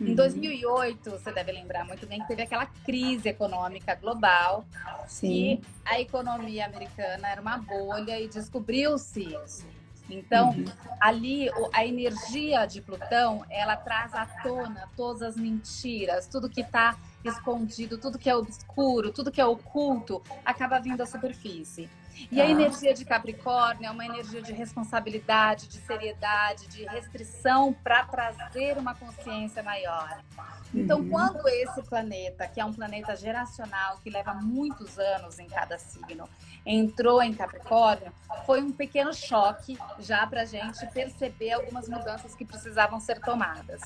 Em 2008, você deve lembrar muito bem que teve aquela crise econômica global. Sim. E a economia americana era uma bolha e descobriu-se isso. Então, ali, a energia de Plutão, ela traz à tona todas as mentiras, tudo que está escondido, tudo que é obscuro, tudo que é oculto, acaba vindo à superfície. E a energia de Capricórnio é uma energia de responsabilidade, de seriedade, de restrição para trazer uma consciência maior. Então, quando esse planeta, que é um planeta geracional, que leva muitos anos em cada signo, entrou em Capricórnio, foi um pequeno choque já para a gente perceber algumas mudanças que precisavam ser tomadas.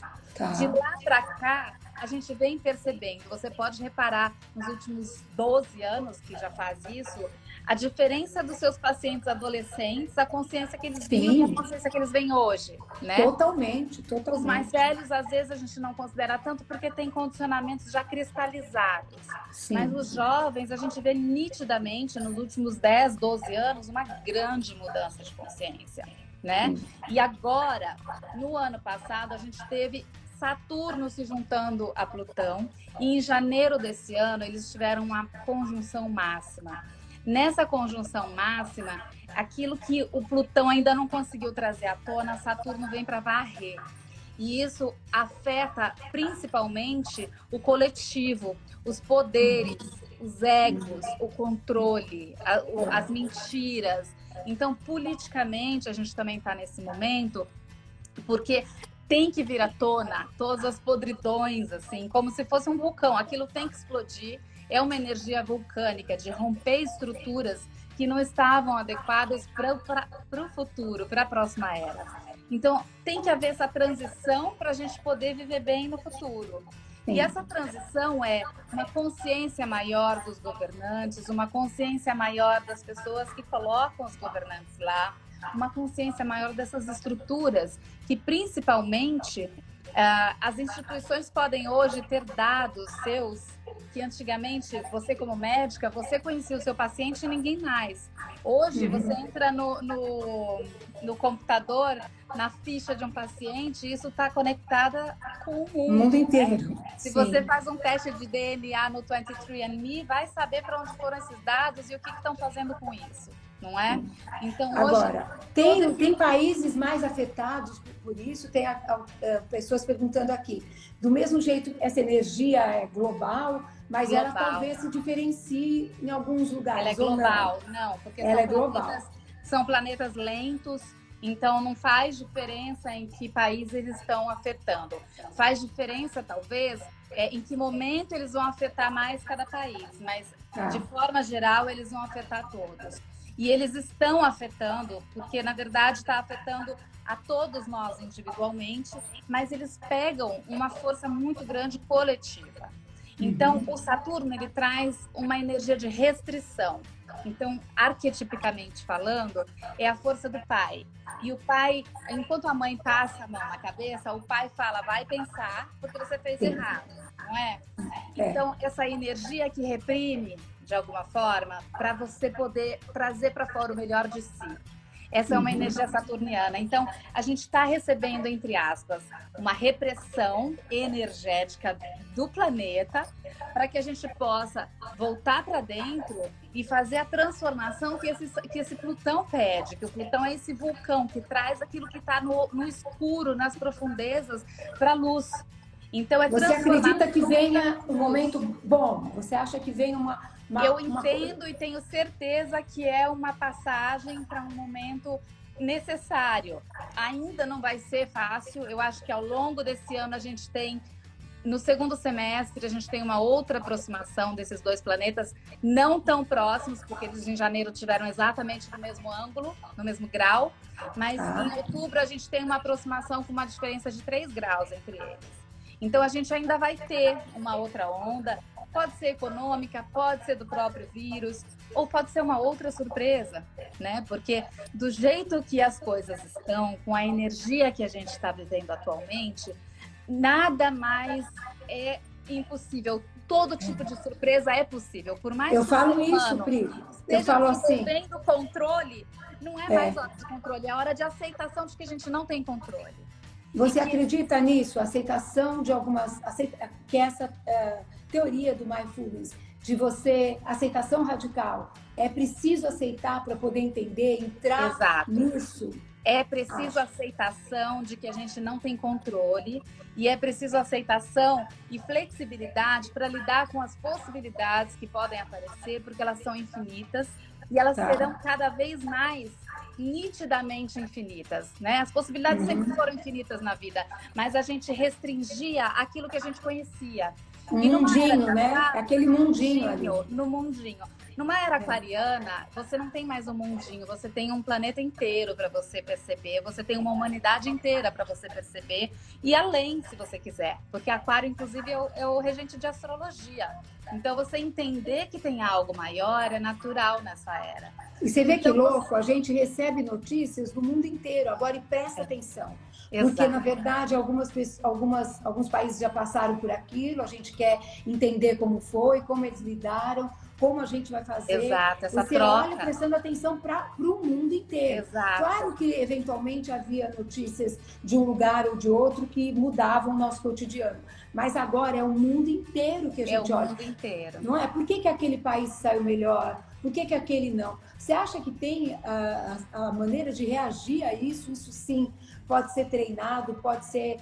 De lá para cá, a gente vem percebendo, você pode reparar nos últimos 12 anos que já faz isso, a diferença dos seus pacientes adolescentes, a consciência que eles vinham e a consciência que eles veem hoje, né? Totalmente. Os mais velhos, às vezes, a gente não considera tanto porque tem condicionamentos já cristalizados. Sim. Mas os jovens, a gente vê nitidamente, nos últimos 10, 12 anos, uma grande mudança de consciência, né? E agora, no ano passado, a gente teve Saturno se juntando a Plutão, e em janeiro desse ano eles tiveram uma conjunção máxima. Nessa conjunção máxima, aquilo que o Plutão ainda não conseguiu trazer à tona, Saturno vem para varrer. E isso afeta principalmente o coletivo, os poderes, os egos, o controle, as mentiras. Então, politicamente, a gente também está nesse momento, porque tem que vir à tona todas as podridões, assim, como se fosse um vulcão. Aquilo tem que explodir. É uma energia vulcânica de romper estruturas que não estavam adequadas para o futuro, para a próxima era. Então, tem que haver essa transição para a gente poder viver bem no futuro. Sim. E essa transição é uma consciência maior dos governantes, uma consciência maior das pessoas que colocam os governantes lá, uma consciência maior dessas estruturas, que principalmente as instituições podem hoje ter dados seus, que antigamente você como médica, você conhecia o seu paciente e ninguém mais. Hoje você entra no computador, na ficha de um paciente, e isso está conectada com o mundo inteiro. Né? Se você faz um teste de DNA no 23andMe, vai saber para onde foram esses dados e o que estão fazendo com isso. Não é? Então, agora, tem países mais afetados por isso, tem pessoas perguntando aqui. Do mesmo jeito, essa energia é global, mas ela talvez se diferencie em alguns lugares. Ela é global, não porque são planetas lentos, então não faz diferença em que país eles estão afetando. Faz diferença, talvez, em que momento eles vão afetar mais cada país, mas de forma geral eles vão afetar todos. E eles estão afetando, porque na verdade está afetando a todos nós individualmente, mas eles pegam uma força muito grande coletiva. Então, o Saturno, ele traz uma energia de restrição. Então, arquetipicamente falando, é a força do pai. E o pai, enquanto a mãe passa a mão na cabeça, o pai fala, vai pensar, porque você fez errado, não é? Então, essa energia que reprime, de alguma forma, para você poder trazer para fora o melhor de si. Essa é uma energia saturniana. Então, a gente está recebendo, entre aspas, uma repressão energética do planeta para que a gente possa voltar para dentro e fazer a transformação que esse Plutão pede. Que o Plutão é esse vulcão que traz aquilo que está no escuro, nas profundezas, para a luz. Então, você acredita que venha um momento bom? Você acha que vem eu entendo e tenho certeza que é uma passagem para um momento necessário. Ainda não vai ser fácil. Eu acho que ao longo desse ano a gente tem, no segundo semestre, a gente tem uma outra aproximação desses dois planetas, não tão próximos, porque eles em janeiro tiveram exatamente no mesmo ângulo, no mesmo grau, mas em outubro a gente tem uma aproximação com uma diferença de 3 graus entre eles. Então a gente ainda vai ter uma outra onda. Pode ser econômica, pode ser do próprio vírus, ou pode ser uma outra surpresa, né? Porque do jeito que as coisas estão, com a energia que a gente está vivendo atualmente, nada mais é impossível. Todo tipo de surpresa é possível. Por mais eu falo isso, Pri. Eu falo assim. Do controle, não é mais hora de controle, é hora de aceitação de que a gente não tem controle. Você acredita nisso? Aceitação de algumas... que essa teoria do mindfulness, de você... Aceitação radical. É preciso aceitar para poder entender, entrar nisso. É preciso aceitação de que a gente não tem controle e é preciso aceitação e flexibilidade para lidar com as possibilidades que podem aparecer, porque elas são infinitas e elas serão cada vez mais nitidamente infinitas, né? As possibilidades sempre foram infinitas na vida, mas a gente restringia aquilo que a gente conhecia. Mundinho, né? Aquele mundinho ali. No mundinho. Numa era aquariana, você não tem mais um mundinho, você tem um planeta inteiro para você perceber, você tem uma humanidade inteira para você perceber, e além, se você quiser, porque Aquário, inclusive, é o regente de astrologia. Então, você entender que tem algo maior é natural nessa era. E você vê que louco, a gente recebe notícias do mundo inteiro, agora, e presta atenção. Porque, na verdade, alguns países já passaram por aquilo, a gente quer entender como foi, como eles lidaram, como a gente vai fazer. Exato, essa você troca. Olha prestando atenção para o mundo inteiro. inteiro. Exato. Claro que, eventualmente, havia notícias de um lugar ou de outro que mudavam o nosso cotidiano. Mas agora é o mundo inteiro que a gente olha. É o mundo inteiro. Não é? Por que aquele país saiu melhor? Por que aquele não? Você acha que tem a maneira de reagir a isso? Isso sim pode ser treinado, pode ser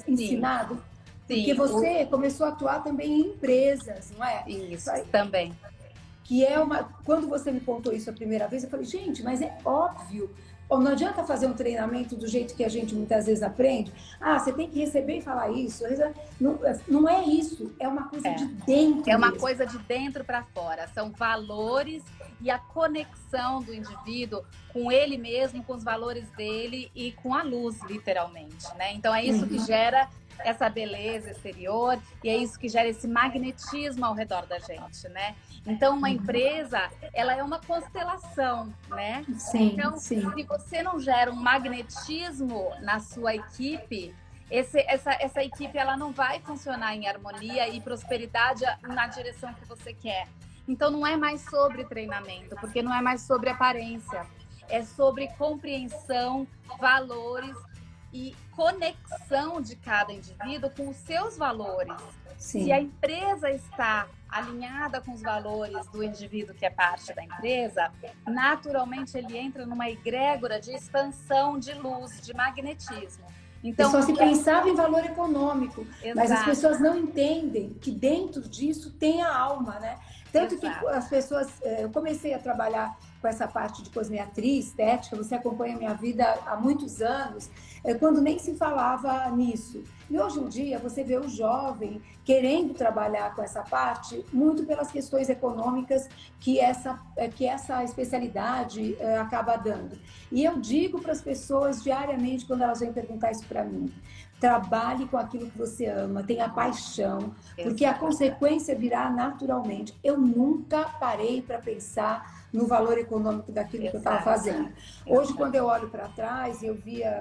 ensinado? Sim. Porque você começou a atuar também em empresas, não é? Isso, também. Que é uma... Quando você me contou isso a primeira vez, eu falei, gente, mas é óbvio. Não adianta fazer um treinamento do jeito que a gente muitas vezes aprende. Ah, você tem que receber e falar isso. Não é isso, é uma coisa de dentro. É uma mesmo. coisa de dentro para fora. São valores e a conexão do indivíduo com ele mesmo, com os valores dele e com a luz, literalmente, né? Então é isso que gera essa beleza exterior e é isso que gera esse magnetismo ao redor da gente, né? Então, uma empresa, ela é uma constelação, né? Sim, então, sim. se você não gera um magnetismo na sua equipe, essa equipe ela não vai funcionar em harmonia e prosperidade na direção que você quer. Então, não é mais sobre treinamento, porque não é mais sobre aparência. É sobre compreensão, valores e conexão de cada indivíduo com os seus valores. Sim. Se a empresa está alinhada com os valores do indivíduo que é parte da empresa, naturalmente ele entra numa egrégora de expansão de luz, de magnetismo. Então, só se pensava em valor econômico, Exato. Mas as pessoas não entendem que dentro disso tem a alma, né? Tanto Exato. Que as pessoas... Eu comecei a trabalhar com essa parte de cosmetria, estética, você acompanha a minha vida há muitos anos, quando nem se falava nisso. E hoje em dia você vê o jovem querendo trabalhar com essa parte muito pelas questões econômicas que essa especialidade acaba dando. E eu digo para as pessoas diariamente, quando elas vêm perguntar isso para mim, trabalhe com aquilo que você ama, tenha paixão, porque a consequência virá naturalmente. Eu nunca parei para pensar no valor econômico daquilo que eu estava fazendo. Hoje, quando eu olho para trás,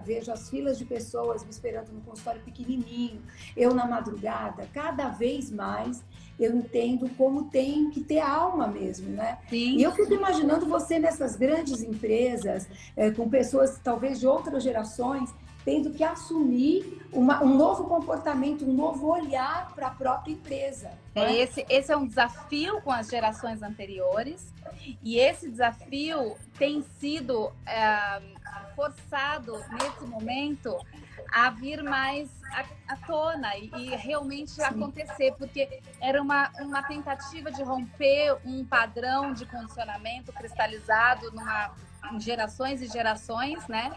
vejo as filas de pessoas me esperando no consultório pequenininho, eu na madrugada, cada vez mais eu entendo como tem que ter alma mesmo, né? Sim. E eu fico imaginando você nessas grandes empresas, com pessoas talvez de outras gerações, tendo que assumir um novo comportamento, um novo olhar para a própria empresa. Né? Esse é um desafio com as gerações anteriores e esse desafio tem sido forçado nesse momento a vir mais à tona e realmente acontecer, porque era uma tentativa de romper um padrão de condicionamento cristalizado em gerações e gerações, né?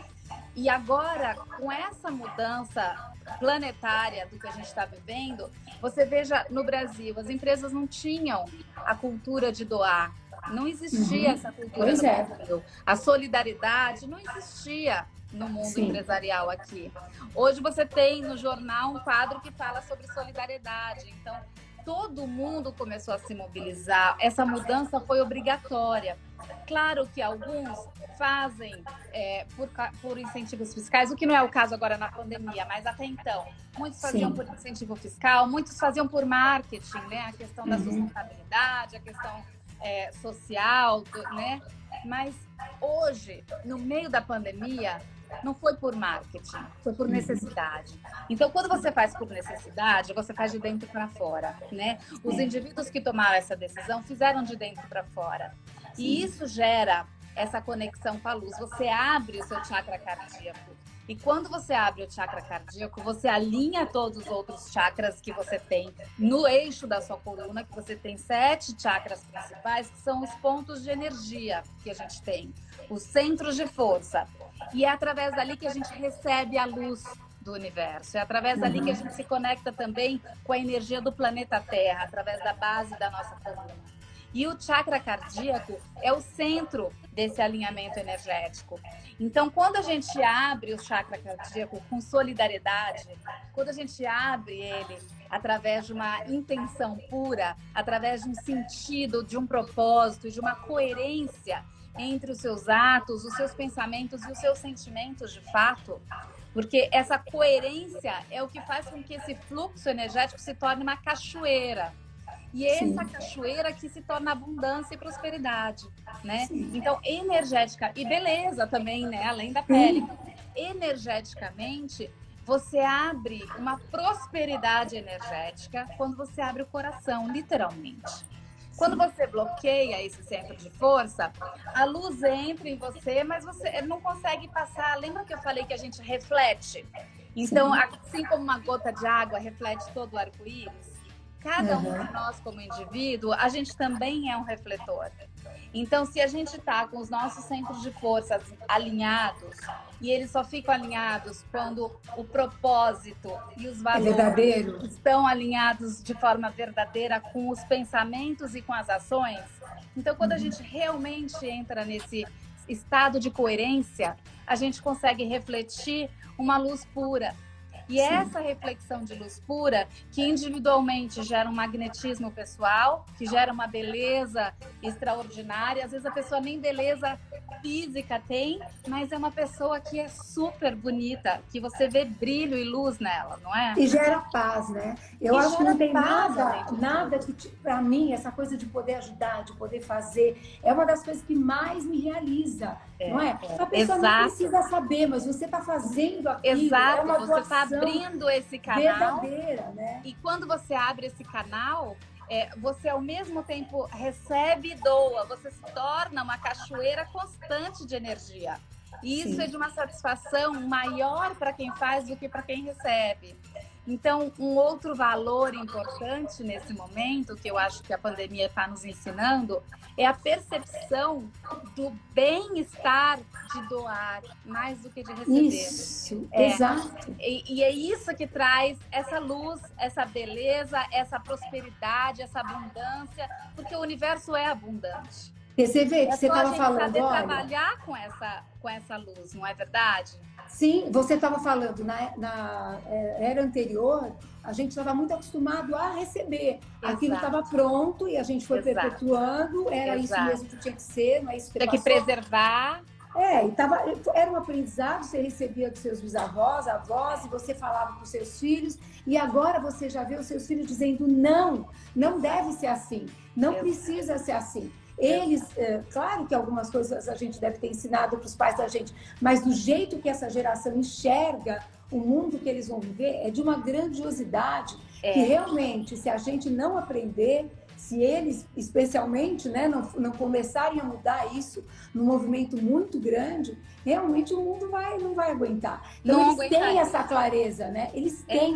E agora, com essa mudança planetária do que a gente está vivendo, você veja no Brasil, as empresas não tinham a cultura de doar, não existia essa cultura no Brasil. A solidariedade não existia no mundo empresarial aqui. Hoje você tem no jornal um quadro que fala sobre solidariedade, então todo mundo começou a se mobilizar, essa mudança foi obrigatória. Claro que alguns fazem por incentivos fiscais, o que não é o caso agora na pandemia, mas até então. Muitos faziam por incentivo fiscal, muitos faziam por marketing, né? A questão da sustentabilidade, a questão social, né? Mas hoje, no meio da pandemia, não foi por marketing, foi por necessidade. Então, quando você faz por necessidade, você faz de dentro para fora, né? Os indivíduos que tomaram essa decisão fizeram de dentro para fora. E isso gera essa conexão com a luz. Você abre o seu chakra cardíaco. E quando você abre o chakra cardíaco, você alinha todos os outros chakras que você tem no eixo da sua coluna, que você tem 7 chakras principais, que são os pontos de energia que a gente tem, os centros de força. E é através dali que a gente recebe a luz do universo. É através dali que a gente se conecta também com a energia do planeta Terra, através da base da nossa coluna. E o chakra cardíaco é o centro desse alinhamento energético. Então, quando a gente abre o chakra cardíaco com solidariedade, quando a gente abre ele através de uma intenção pura, através de um sentido, de um propósito, de uma coerência entre os seus atos, os seus pensamentos e os seus sentimentos de fato, porque essa coerência é o que faz com que esse fluxo energético se torne uma cachoeira. E essa cachoeira que se torna abundância e prosperidade, né? Sim. Então, energética e beleza também, né? Além da pele. Energeticamente, você abre uma prosperidade energética quando você abre o coração, literalmente. Quando você bloqueia esse centro de força, a luz entra em você, mas você não consegue passar. Lembra que eu falei que a gente reflete? Então, assim como uma gota de água reflete todo o arco-íris, cada um de nós, como indivíduo, a gente também é um refletor. Então, se a gente está com os nossos centros de forças alinhados, e eles só ficam alinhados quando o propósito e os valores estão alinhados de forma verdadeira com os pensamentos e com as ações, então, quando a gente realmente entra nesse estado de coerência, a gente consegue refletir uma luz pura. E essa reflexão de luz pura, que individualmente gera um magnetismo pessoal, que gera uma beleza extraordinária. Às vezes a pessoa nem beleza física tem, mas é uma pessoa que é super bonita, que você vê brilho e luz nela, não é? E gera paz, né? Eu acho que não tem nada que, para mim, essa coisa de poder ajudar, de poder fazer, é uma das coisas que mais me realiza, não é? A pessoa não precisa saber, mas você está fazendo aquilo. Exato, é uma você está abrindo esse canal. Verdadeira, né? E quando você abre esse canal, você ao mesmo tempo recebe e doa. Você se torna uma cachoeira constante de energia. E isso é de uma satisfação maior para quem faz do que para quem recebe. Então, um outro valor importante nesse momento, que eu acho que a pandemia está nos ensinando, é a percepção do bem-estar de doar, mais do que de receber. Isso, exato. E é isso que traz essa luz, essa beleza, essa prosperidade, essa abundância, porque o universo é abundante. Você vê que você estava falando, saber trabalhar com essa luz, não é verdade? Sim, você estava falando, na era anterior, a gente estava muito acostumado a receber. Aquilo estava pronto e a gente foi perpetuando, era isso mesmo que tinha que ser, não é isso que tinha que preservar. Era um aprendizado, você recebia dos seus bisavós, avós, e você falava com os seus filhos, e agora você já vê os seus filhos dizendo não deve ser assim, não precisa ser assim. Eles, claro que algumas coisas a gente deve ter ensinado para os pais da gente, mas do jeito que essa geração enxerga o mundo que eles vão viver é de uma grandiosidade que realmente, se a gente não aprender, se eles especialmente não começarem a mudar isso num movimento muito grande, realmente o mundo não vai aguentar. Então eles têm essa clareza, né? Eles têm.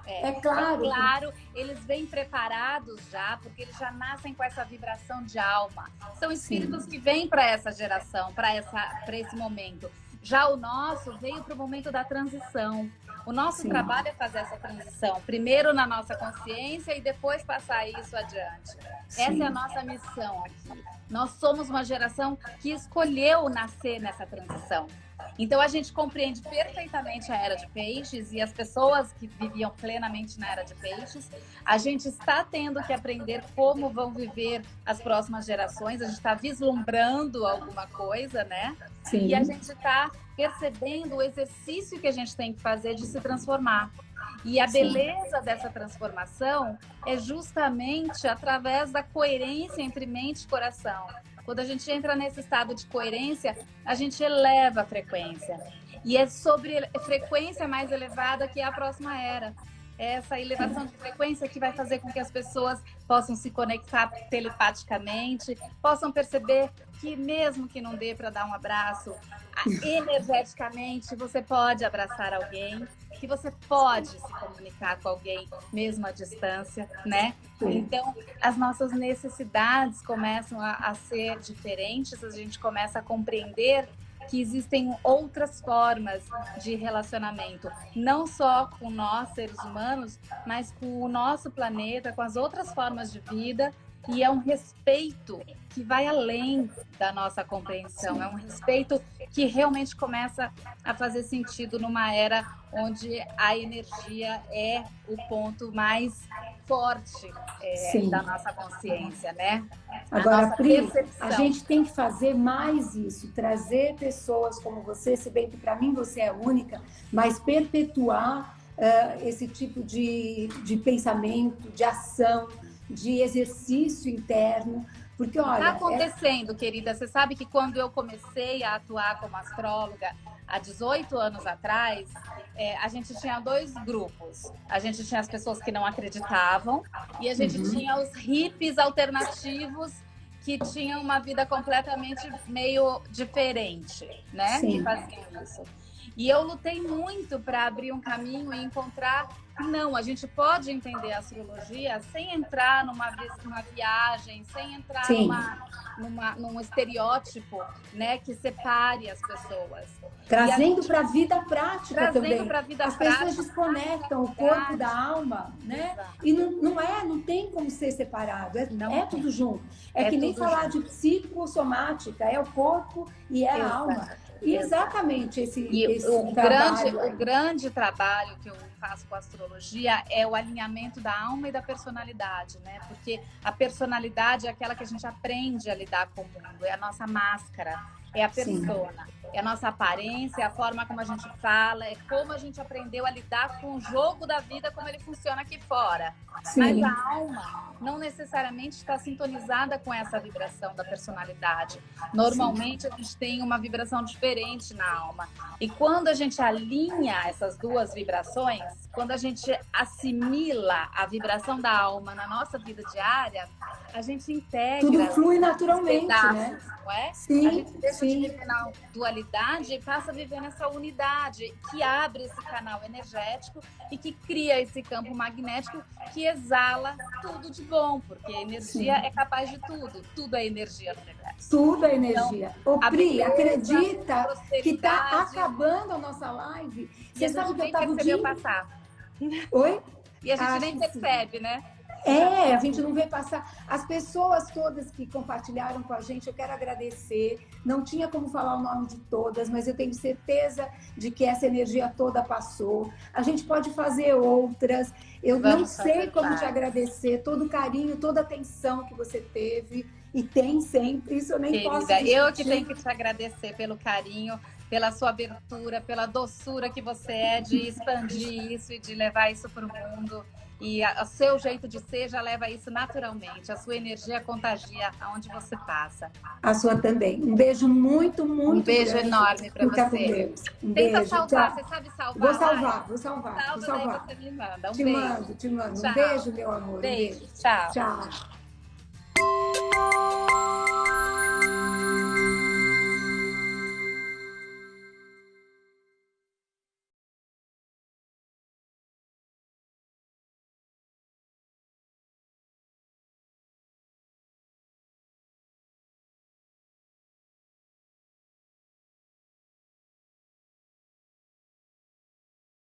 É claro, eles vêm preparados já, porque eles já nascem com essa vibração de alma. São espíritos que vêm para essa geração, para esse momento. Já o nosso veio para o momento da transição. O nosso trabalho é fazer essa transição, primeiro na nossa consciência e depois passar isso adiante. Essa é a nossa missão aqui. Nós somos uma geração que escolheu nascer nessa transição. Então, a gente compreende perfeitamente a Era de Peixes e as pessoas que viviam plenamente na Era de Peixes. A gente está tendo que aprender como vão viver as próximas gerações. A gente está vislumbrando alguma coisa, né? Sim. E a gente está percebendo o exercício que a gente tem que fazer de se transformar. E a beleza dessa transformação é justamente através da coerência entre mente e coração. Quando a gente entra nesse estado de coerência, a gente eleva a frequência. E é sobre a frequência mais elevada que é a próxima era. É essa elevação de frequência que vai fazer com que as pessoas possam se conectar telepaticamente, possam perceber que mesmo que não dê para dar um abraço, energeticamente você pode abraçar alguém, que você pode se comunicar com alguém mesmo à distância, né? Então, as nossas necessidades começam a ser diferentes, a gente começa a compreender que existem outras formas de relacionamento, não só com nós, seres humanos, mas com o nosso planeta, com as outras formas de vida, e é um respeito que vai além da nossa compreensão, é um respeito que realmente começa a fazer sentido numa era onde a energia é o ponto mais forte da nossa consciência, né? Agora, Pri, a gente tem que fazer mais isso, trazer pessoas como você, se bem que para mim você é única, mas perpetuar esse tipo de pensamento, de ação, de exercício interno, porque olha... Está acontecendo, querida. Você sabe que quando eu comecei a atuar como astróloga, há 18 anos atrás, a gente tinha 2 grupos. A gente tinha as pessoas que não acreditavam e a gente tinha os hippies alternativos que tinham uma vida completamente meio diferente, né? Sim. Que faziam isso. E eu lutei muito para abrir um caminho e encontrar... Não, a gente pode entender a astrologia sem entrar numa viagem, sem entrar num estereótipo, né, que separe as pessoas. Trazendo para a vida prática também. As pessoas desconectam o corpo da alma, né? Exato. E não tem como ser separado, é tudo junto. É que nem falar de psicossomática, é o corpo e é a alma. E exatamente o grande trabalho que eu faço com a astrologia é o alinhamento da alma e da personalidade, né? Porque a personalidade é aquela que a gente aprende a lidar com o mundo, é a nossa máscara, é a persona, é a nossa aparência, é a forma como a gente fala, é como a gente aprendeu a lidar com o jogo da vida, como ele funciona aqui fora. Sim. Mas a alma não necessariamente está sintonizada com essa vibração da personalidade. Normalmente a gente tem uma vibração diferente na alma. E quando a gente alinha essas 2 vibrações, quando a gente assimila a vibração da alma na nossa vida diária, a gente integra. Tudo flui naturalmente, né? Não é? Sim, a gente deixa de viver na dualidade e passa a viver nessa unidade que abre esse canal energético e que cria esse campo magnético que exala tudo de bom, porque a energia é capaz de tudo. Tudo é energia no universo. Tudo é energia. Então, Pri, acredita que está acabando a nossa live? Você sabe que eu estava o dia... passar. Oi? E a gente nem percebe, né? A gente não vê passar. As pessoas todas que compartilharam com a gente, eu quero agradecer. Não tinha como falar o nome de todas, mas eu tenho certeza de que essa energia toda passou. A gente pode fazer outras. Eu não sei como te agradecer, todo o carinho, toda a atenção que você teve e tem sempre. Isso eu nem posso discutir. Eu que tenho que te agradecer pelo carinho, pela sua abertura, pela doçura que você é de expandir isso e de levar isso para o mundo. E o seu jeito de ser já leva isso naturalmente. A sua energia contagia aonde você passa. A sua também. Um beijo muito Um beijo grande. enorme para você. Tenta salvar. Você sabe salvar? Vou salvar. Daí você me manda. Te mando. Tchau. Um beijo, meu amor. Beijo. Tchau.